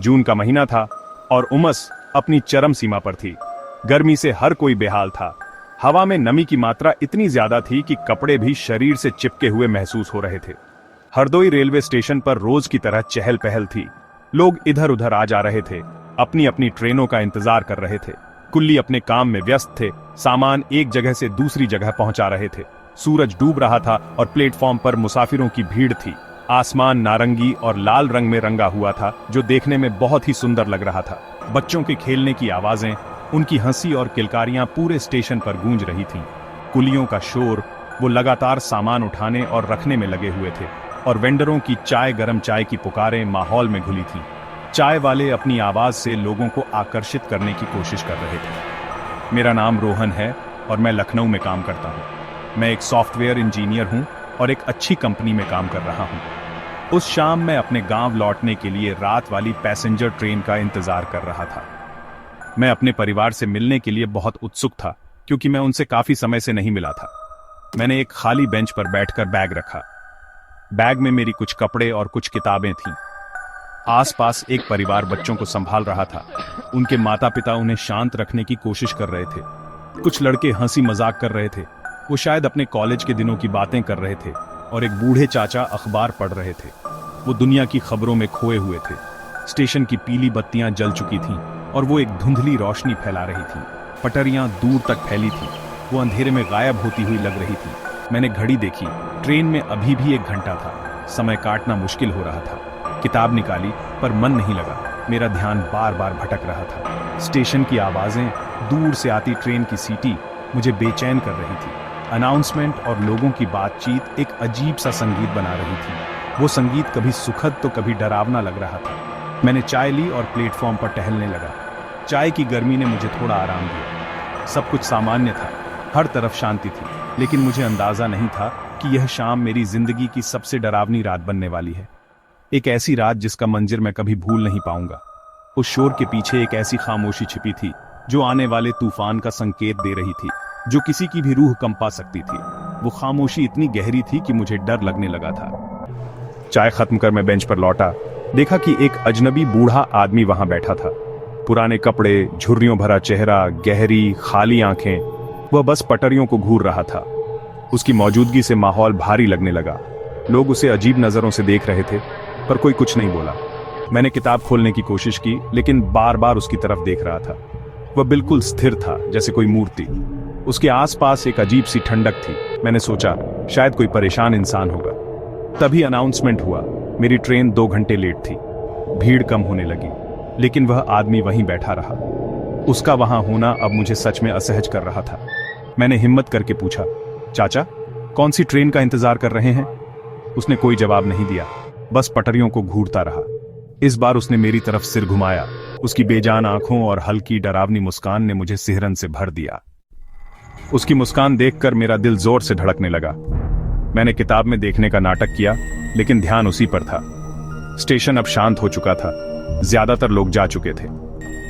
जून का महीना था और उमस अपनी चरम सीमा पर थी। गर्मी से हर कोई बेहाल था। हवा में नमी की मात्रा इतनी ज्यादा थी कि कपड़े भी शरीर से चिपके हुए महसूस हो रहे थे। हरदोई रेलवे स्टेशन पर रोज की तरह चहल पहल थी। लोग इधर उधर आ जा रहे थे, अपनी अपनी ट्रेनों का इंतजार कर रहे थे। कुल्ली अपने काम में व्यस्त थे, सामान एक जगह से दूसरी जगह पहुंचा रहे थे। सूरज डूब रहा था और प्लेटफॉर्म पर मुसाफिरों की भीड़ थी। आसमान नारंगी और लाल रंग में रंगा हुआ था, जो देखने में बहुत ही सुंदर लग रहा था। बच्चों के खेलने की आवाजें, उनकी हंसी और किलकारियां पूरे स्टेशन पर गूंज रही थीं। कुलियों का शोर, वो लगातार सामान उठाने और रखने में लगे हुए थे, और वेंडरों की गरम चाय की पुकारें माहौल में घुली थीं। चाय वाले अपनी आवाज से लोगों को आकर्षित करने की कोशिश कर रहे थे। मेरा नाम रोहन है और मैं लखनऊ में काम करता हूँ। मैं एक सॉफ्टवेयर इंजीनियर हूँ और एक अच्छी कंपनी में काम कर रहा हूँ। उस शाम मैं अपने गांव लौटने के लिए रात वाली पैसेंजर ट्रेन का इंतजार कर रहा था। मैं अपने परिवार से मिलने के लिए बहुत उत्सुक था, क्योंकि मैं उनसे काफी समय से नहीं मिला था। मैंने एक खाली बेंच पर बैठकर बैग रखा। बैग में मेरी कुछ कपड़े और कुछ किताबें थीं। आसपास एक परिवार बच्चों को संभाल रहा था। उनके माता पिता उन्हें शांत रखने की कोशिश कर रहे थे। कुछ लड़के हंसी मजाक कर रहे थे, वो शायद अपने कॉलेज के दिनों की बातें कर रहे थे, और एक बूढ़े चाचा अखबार पढ़ रहे थे। वो दुनिया की खबरों में खोए हुए थे। स्टेशन की पीली बत्तियां जल चुकी थीं और वो एक धुंधली रोशनी फैला रही थी। पटरियां दूर तक फैली थीं, वो अंधेरे में गायब होती हुई लग रही थी। मैंने घड़ी देखी, ट्रेन में अभी भी 1 घंटा था। समय काटना मुश्किल हो रहा था। किताब निकाली, पर मन नहीं लगा। मेरा ध्यान बार बार भटक रहा था। स्टेशन की आवाजें, दूर से आती ट्रेन की सीटी मुझे बेचैन कर रही थी। अनाउंसमेंट और लोगों की बातचीत एक अजीब सा संगीत बना रही थी। वो संगीत कभी सुखद तो कभी डरावना लग रहा था। मैंने चाय ली और प्लेटफॉर्म पर टहलने लगा। चाय की गर्मी ने मुझे थोड़ा आराम दिया। सब कुछ सामान्य था, हर तरफ शांति थी, लेकिन मुझे अंदाजा नहीं था कि यह शाम मेरी जिंदगी की सबसे डरावनी रात बनने वाली है। एक ऐसी रात जिसका मंजर मैं कभी भूल नहीं पाऊंगा। उस शोर के पीछे एक ऐसी खामोशी छिपी थी, जो आने वाले तूफान का संकेत दे रही थी, जो किसी की भी रूह कंपा सकती थी। वो खामोशी इतनी गहरी थी कि मुझे डर लगने लगा था। चाय खत्म कर मैं बेंच पर लौटा। देखा कि एक अजनबी बूढ़ा आदमी वहां बैठा था। पुराने कपड़े, झुर्रियों भरा चेहरा, गहरी खाली आंखें। वह बस पटरियों को घूर रहा था। उसकी मौजूदगी से माहौल भारी लगने लगा। लोग उसे अजीब नजरों से देख रहे थे, पर कोई कुछ नहीं बोला। मैंने किताब खोलने की कोशिश की, लेकिन बार बार उसकी तरफ देख रहा था। वह बिल्कुल स्थिर था, जैसे कोई मूर्ति। उसके आसपास एक अजीब सी ठंडक थी। मैंने सोचा शायद कोई परेशान इंसान होगा। तभी अनाउंसमेंट हुआ। मेरी ट्रेन 2 घंटे लेट थी। भीड़ कम होने लगी, लेकिन वह आदमी वहीं बैठा रहा। उसका वहां होना अब मुझे सच में असहज कर रहा था। मैंने हिम्मत करके पूछा, चाचा, कौन सी ट्रेन का इंतजार कर रहे हैं? उसने कोई जवाब नहीं दिया, बस पटरियों को घूरता रहा। इस बार उसने मेरी तरफ सिर घुमाया। उसकी बेजान आंखों और हल्की डरावनी मुस्कान ने मुझे सिहरन से भर दिया। उसकी मुस्कान देखकर मेरा दिल जोर से धड़कने लगा। मैंने किताब में देखने का नाटक किया, लेकिन ध्यान उसी पर था। स्टेशन अब शांत हो चुका था। ज्यादातर लोग जा चुके थे।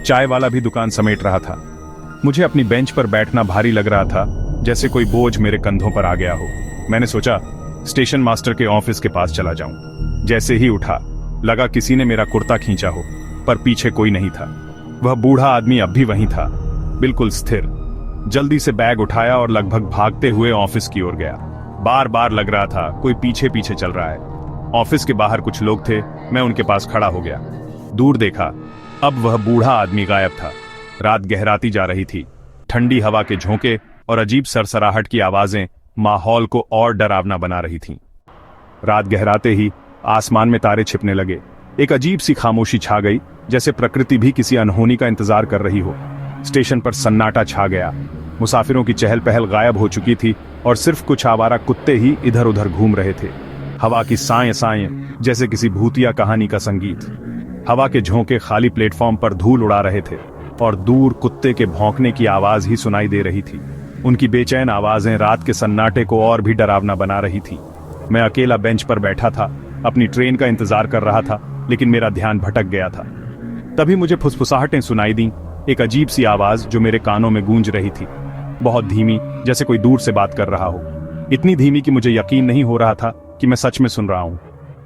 चाय वाला भी दुकान समेट रहा था। मुझे अपनी बेंच पर बैठना भारी लग रहा था, जैसे कोई बोझ मेरे कंधों पर आ गया हो। मैंने सोचा स्टेशन मास्टर के ऑफिस के पास चला जाऊं। जैसे ही उठा, लगा किसी ने मेरा कुर्ता खींचा हो, पर पीछे कोई नहीं था। वह बूढ़ा आदमी अब भी वहीं था, बिल्कुल स्थिर। जल्दी से बैग उठाया और लगभग भागते हुए ऑफिस की ओर गया। बार बार लग रहा था कोई पीछे पीछे चल रहा है। ऑफिस के बाहर कुछ लोग थे। मैं उनके पास खड़ा हो गया। दूर देखा, अब वह बूढ़ा आदमी गायब था। रात गहराती जा रही थी। ठंडी हवा के झोंके और अजीब सरसराहट की आवाजें माहौल को और डरावना बना रही थीं। रात गहराते ही आसमान में तारे छिपने लगे। एक अजीब सी खामोशी छा गई, जैसे प्रकृति भी किसी अनहोनी का इंतजार कर रही हो। स्टेशन पर सन्नाटा छा गया। मुसाफिरों की चहल पहल गायब हो चुकी थी और सिर्फ कुछ आवारा कुत्ते ही इधर उधर घूम रहे थे। हवा की साएं साएं, जैसे किसी भूतिया कहानी का संगीत। हवा के झोंके खाली प्लेटफॉर्म पर धूल उड़ा रहे थे और दूर कुत्ते के भौंकने की आवाज ही सुनाई दे रही थी। उनकी बेचैन आवाजें रात के सन्नाटे को और भी डरावना बना रही थी। मैं अकेला बेंच पर बैठा था, अपनी ट्रेन का इंतजार कर रहा था, लेकिन मेरा ध्यान भटक गया था। तभी मुझे फुसफुसाहटें सुनाई दी। एक अजीब सी आवाज जो मेरे कानों में गूंज रही थी, बहुत धीमी, जैसे कोई दूर से बात कर रहा हो। इतनी धीमी कि मुझे यकीन नहीं हो रहा था कि मैं सच में सुन रहा हूं।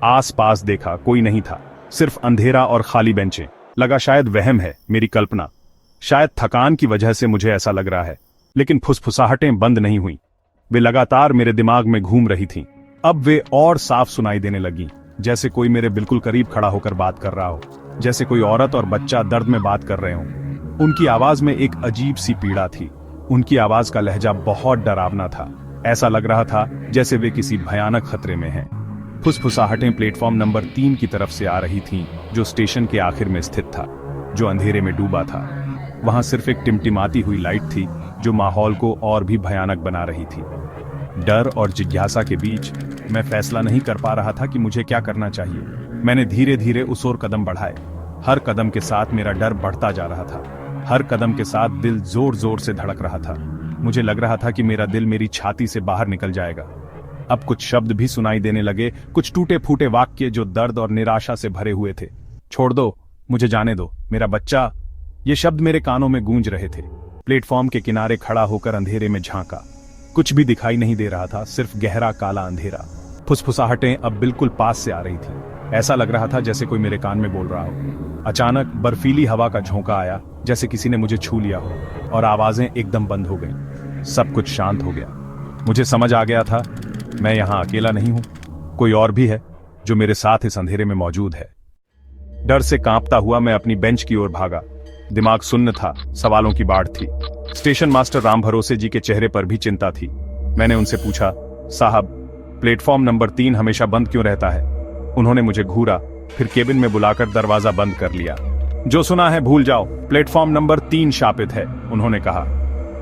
आस पास देखा, कोई नहीं था, सिर्फ अंधेरा और खाली बेंचें। लगा शायद वहम है, मेरी कल्पना। शायद थकान की वजह से मुझे ऐसा लग रहा है। लेकिन फुसफुसाहटें बंद नहीं हुई। वे लगातार मेरे दिमाग में घूम रही थीं। अब वे और साफ सुनाई देने लगीं, जैसे कोई मेरे बिल्कुल करीब खड़ा होकर बात कर रहा हो, जैसे कोई औरत और बच्चा दर्द में बात कर रहे हों। उनकी आवाज में एक अजीब सी पीड़ा थी। उनकी आवाज का लहजा बहुत डरावना था। ऐसा लग रहा था जैसे वे किसी भयानक खतरे में हैं। फुसफुसाहटें प्लेटफॉर्म नंबर 3 की तरफ से आ रही थीं, जो स्टेशन के आखिर में स्थित था, जो अंधेरे में डूबा था। वहां सिर्फ एक टिमटिमाती हुई लाइट थी, जो माहौल को और भी भयानक बना रही थी। डर और जिज्ञासा के बीच मैं फैसला नहीं कर पा रहा था कि मुझे क्या करना चाहिए। मैंने धीरे धीरे उस ओर कदम बढ़ाए। हर कदम के साथ मेरा डर बढ़ता जा रहा था। हर कदम के साथ दिल जोर जोर से धड़क रहा था। मुझे लग रहा था कि मेरा दिल मेरी छाती से बाहर निकल जाएगा। अब कुछ शब्द भी सुनाई देने लगे, कुछ टूटे फूटे वाक्य जो दर्द और निराशा से भरे हुए थे। छोड़ दो, मुझे जाने दो, मेरा बच्चा। ये शब्द मेरे कानों में गूंज रहे थे। प्लेटफॉर्म के किनारे खड़ा होकर अंधेरे में झांका। कुछ भी दिखाई नहीं दे रहा था, सिर्फ गहरा काला अंधेरा। फुसफुसाहटें अब बिल्कुल पास से आ रही थी। ऐसा लग रहा था जैसे कोई मेरे कान में बोल रहा हो। अचानक बर्फीली हवा का झोंका आया, जैसे किसी ने मुझे छू लिया हो, और आवाजें एकदम बंद हो गईं। सब कुछ शांत हो गया। मुझे समझ आ गया था, मैं यहां अकेला नहीं हूं। कोई और भी है जो मेरे साथ इस अंधेरे में मौजूद है। डर से कांपता हुआ मैं अपनी बेंच की ओर भागा। दिमाग सुन्न था, सवालों की बाढ़ थी। स्टेशन मास्टर राम भरोसे जी के चेहरे पर भी चिंता थी। मैंने उनसे पूछा, साहब, प्लेटफॉर्म नंबर 3 हमेशा बंद क्यों रहता है? उन्होंने मुझे घूरा, फिर केबिन में बुलाकर दरवाजा बंद कर लिया। जो सुना है भूल जाओ, प्लेटफॉर्म नंबर 3 शापित है, उन्होंने कहा।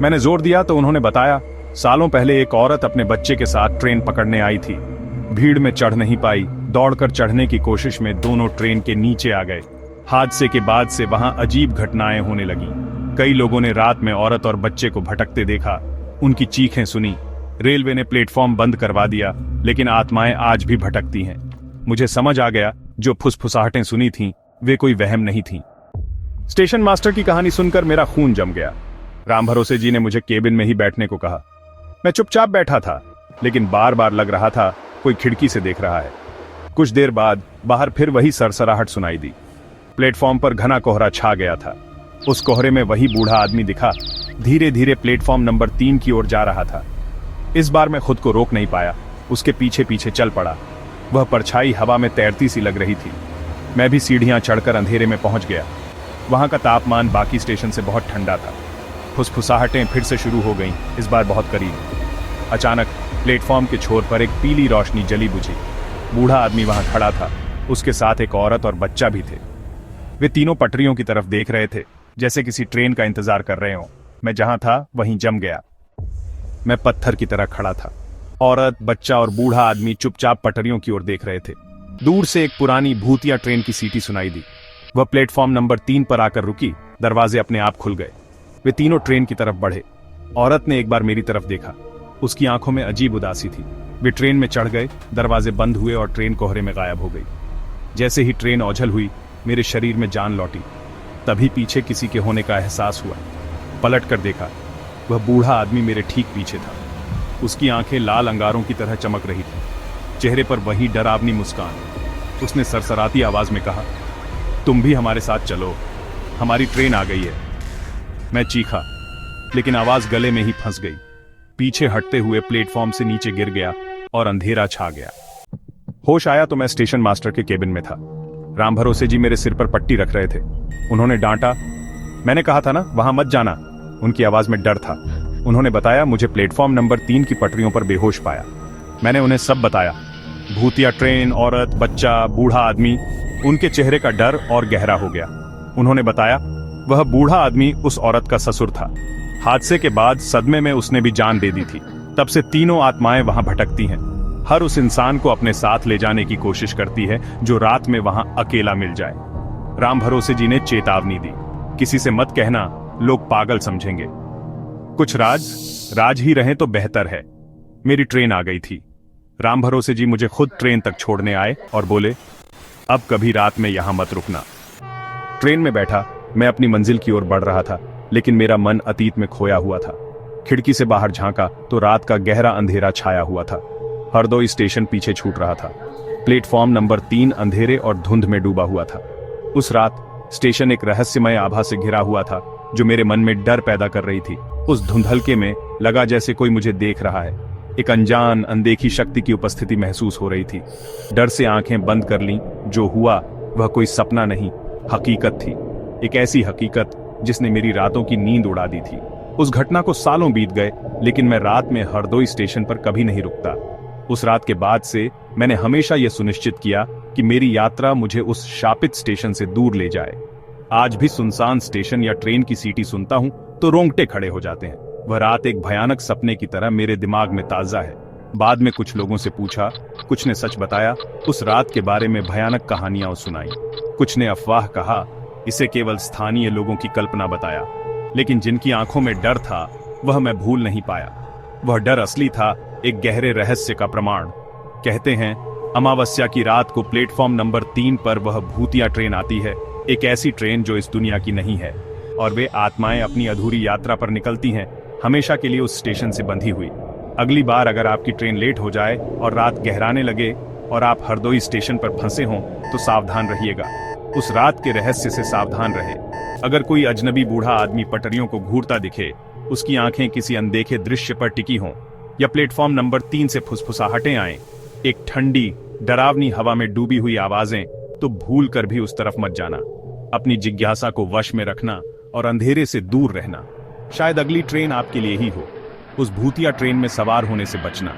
मैंने जोर दिया तो उन्होंने बताया, सालों पहले एक औरत अपने बच्चे के साथ ट्रेन पकड़ने आई थी। भीड़ में चढ़ नहीं पाई। दौड़कर चढ़ने की कोशिश में दोनों ट्रेन के नीचे आ गए। हादसे के बाद से वहां अजीब घटनाएं होने लगीं। कई लोगों ने रात में औरत और बच्चे को भटकते देखा, उनकी चीखें सुनी। रेलवे ने प्लेटफॉर्म बंद करवा दिया, लेकिन आत्माएं आज भी भटकती हैं। मुझे समझ आ गया, जो फुसफुसाहटें सुनी थीं, वे कोई वहम नहीं थीं। स्टेशन मास्टर की कहानी सुनकर मेरा खून जम गया। राम भरोसे जी ने मुझे केबिन में ही बैठने को कहा। मैं चुपचाप बैठा था, लेकिन बार बार लग रहा था कोई खिड़की से देख रहा है। कुछ देर बाद बाहर फिर वही सरसराहट सुनाई दी। प्लेटफॉर्म पर घना कोहरा छा गया था। उस कोहरे में वही बूढ़ा आदमी दिखा, धीरे धीरे प्लेटफॉर्म नंबर 3 की ओर जा रहा था। इस बार मैं खुद को रोक नहीं पाया, उसके पीछे पीछे चल पड़ा। वह परछाई हवा में तैरती सी लग रही थी। मैं भी सीढ़ियां चढ़कर अंधेरे में पहुंच गया। वहां का तापमान बाकी स्टेशन से बहुत ठंडा था। फुसफुसाहटें फिर से शुरू हो गईं, इस बार बहुत करीब। अचानक प्लेटफॉर्म के छोर पर एक पीली रोशनी जली बुझी। बूढ़ा आदमी वहां खड़ा था, उसके साथ एक औरत और बच्चा भी थे। वे तीनों पटरियों की तरफ देख रहे थे, जैसे किसी ट्रेन का इंतजार कर रहे हों। मैं जहां था वहीं जम गया। मैं पत्थर की तरह खड़ा था। औरत, बच्चा और बूढ़ा आदमी चुपचाप पटरियों की ओर देख रहे थे। दूर से एक पुरानी भूतिया ट्रेन की सीटी सुनाई दी। वह प्लेटफॉर्म नंबर 3 पर आकर रुकी। दरवाजे अपने आप खुल गए। वे तीनों ट्रेन की तरफ बढ़े। औरत ने एक बार मेरी तरफ देखा। उसकी आंखों में अजीब उदासी थी। वे ट्रेन में चढ़ गए, दरवाजे बंद हुए और ट्रेन कोहरे में गायब हो गई। जैसे ही ट्रेन ओझल हुई, मेरे शरीर में जान लौटी। तभी पीछे किसी के होने का एहसास हुआ। पलट कर देखा, वह बूढ़ा आदमी मेरे ठीक पीछे था। उसकी आंखें लाल अंगारों की तरह चमक रही थी, चेहरे पर वही डरावनी मुस्कान। उसने सरसराती आवाज में कहा, तुम भी हमारे साथ चलो, हमारी ट्रेन आ गई है। मैं चीखा, लेकिन आवाज गले में ही फंस गई। पीछे हटते हुए प्लेटफॉर्म से नीचे गिर गया और अंधेरा छा गया। होश आया तो मैं स्टेशन मास्टर के केबिन में था। राम भरोसे जी मेरे सिर पर पट्टी रख रहे थे। उन्होंने डांटा, मैंने कहा था ना वहां मत जाना। उनकी आवाज में डर था। उन्होंने बताया, मुझे प्लेटफॉर्म नंबर 3 की पटरियों पर बेहोश पाया। मैंने उन्हें सब बताया, भूतिया ट्रेन, औरत, बच्चा, बूढ़ा आदमी। उनके चेहरे का डर और गहरा हो गया। उन्होंने बताया, वह बूढ़ा आदमी उस औरत का ससुर था। हादसे के बाद सदमे में उसने भी जान दे दी थी। तब से तीनों आत्माएं वहां भटकती हैं। हर उस इंसान को अपने साथ ले जाने की कोशिश करती है जो रात में वहां अकेला मिल जाए। राम भरोसे जी ने चेतावनी दी, किसी से मत कहना, लोग पागल समझेंगे। कुछ राज ही रहें तो बेहतर है। मेरी ट्रेन आ गई थी। राम भरोसे जी मुझे खुद ट्रेन तक छोड़ने आए और बोले, अब कभी रात में यहां मत रुकना। ट्रेन में बैठा मैं अपनी मंजिल की ओर बढ़ रहा था, लेकिन मेरा मन अतीत में खोया हुआ था। खिड़की से बाहर झांका तो रात का गहरा अंधेरा छाया हुआ था। हरदोई स्टेशन पीछे छूट रहा था। प्लेटफॉर्म नंबर 3 अंधेरे और धुंध में डूबा हुआ था। उस रात स्टेशन एक रहस्यमय आभा से घिरा हुआ था जो मेरे मन में डर पैदा कर रही थी। उस धुंधलके में लगा जैसे कोई मुझे देख रहा है। एक अनजान अनदेखी शक्ति की उपस्थिति महसूस हो रही थी। डर से आंखें बंद कर लीं। जो हुआ वह कोई सपना नहीं, हकीकत थी। एक ऐसी हकीकत जिसने मेरी रातों की नींद उड़ा दी थी। उस घटना को सालों बीत गए, लेकिन मैं रात में हरदोई स्टेशन पर कभी नहीं रुकता। उस रात के बाद से मैंने हमेशा यह सुनिश्चित किया कि मेरी यात्रा मुझे उस शापित स्टेशन से दूर ले जाए। आज भी सुनसान स्टेशन या ट्रेन की सीटी सुनता हूं तो रोंगटे खड़े हो जाते हैं। वह रात एक भयानक सपने की तरह मेरे दिमाग में ताजा है। बाद में कुछ लोगों से पूछा, कुछ ने सच बताया, उस रात के बारे में भयानक कहानियां सुनाई। कुछ ने अफवाह कहा, इसे केवल स्थानीय लोगों की कल्पना बताया। लेकिन जिनकी आंखों में डर था वह मैं भूल नहीं पाया। वह डर असली था, एक गहरे रहस्य का प्रमाण। कहते हैं अमावस्या की रात को प्लेटफॉर्म नंबर 3 पर वह भूतिया ट्रेन आती है, एक ऐसी ट्रेन जो इस दुनिया की नहीं है, और वे आत्माएं अपनी अधूरी यात्रा पर निकलती हैं, हमेशा के लिए उस स्टेशन से बंधी हुई। अगली बार अगर आपकी ट्रेन लेट हो जाए और रात गहराने लगे और आप हरदोई स्टेशन पर फंसे हों तो सावधान रहिएगा। उस रात के रहस्य से सावधान रहे। अगर कोई अजनबी बूढ़ा आदमी पटरियों को घूरता दिखे, उसकी आंखें किसी अनदेखे दृश्य पर टिकी हों, या प्लेटफॉर्म नंबर 3 से फुसफुसाहटें आएं, एक ठंडी डरावनी हवा में डूबी हुई आवाजें, तो भूल कर भी उस तरफ मत जाना। अपनी जिज्ञासा को वश में रखना और अंधेरे से दूर रहना। शायद अगली ट्रेन आपके लिए ही हो। उस भूतिया ट्रेन में सवार होने से बचना।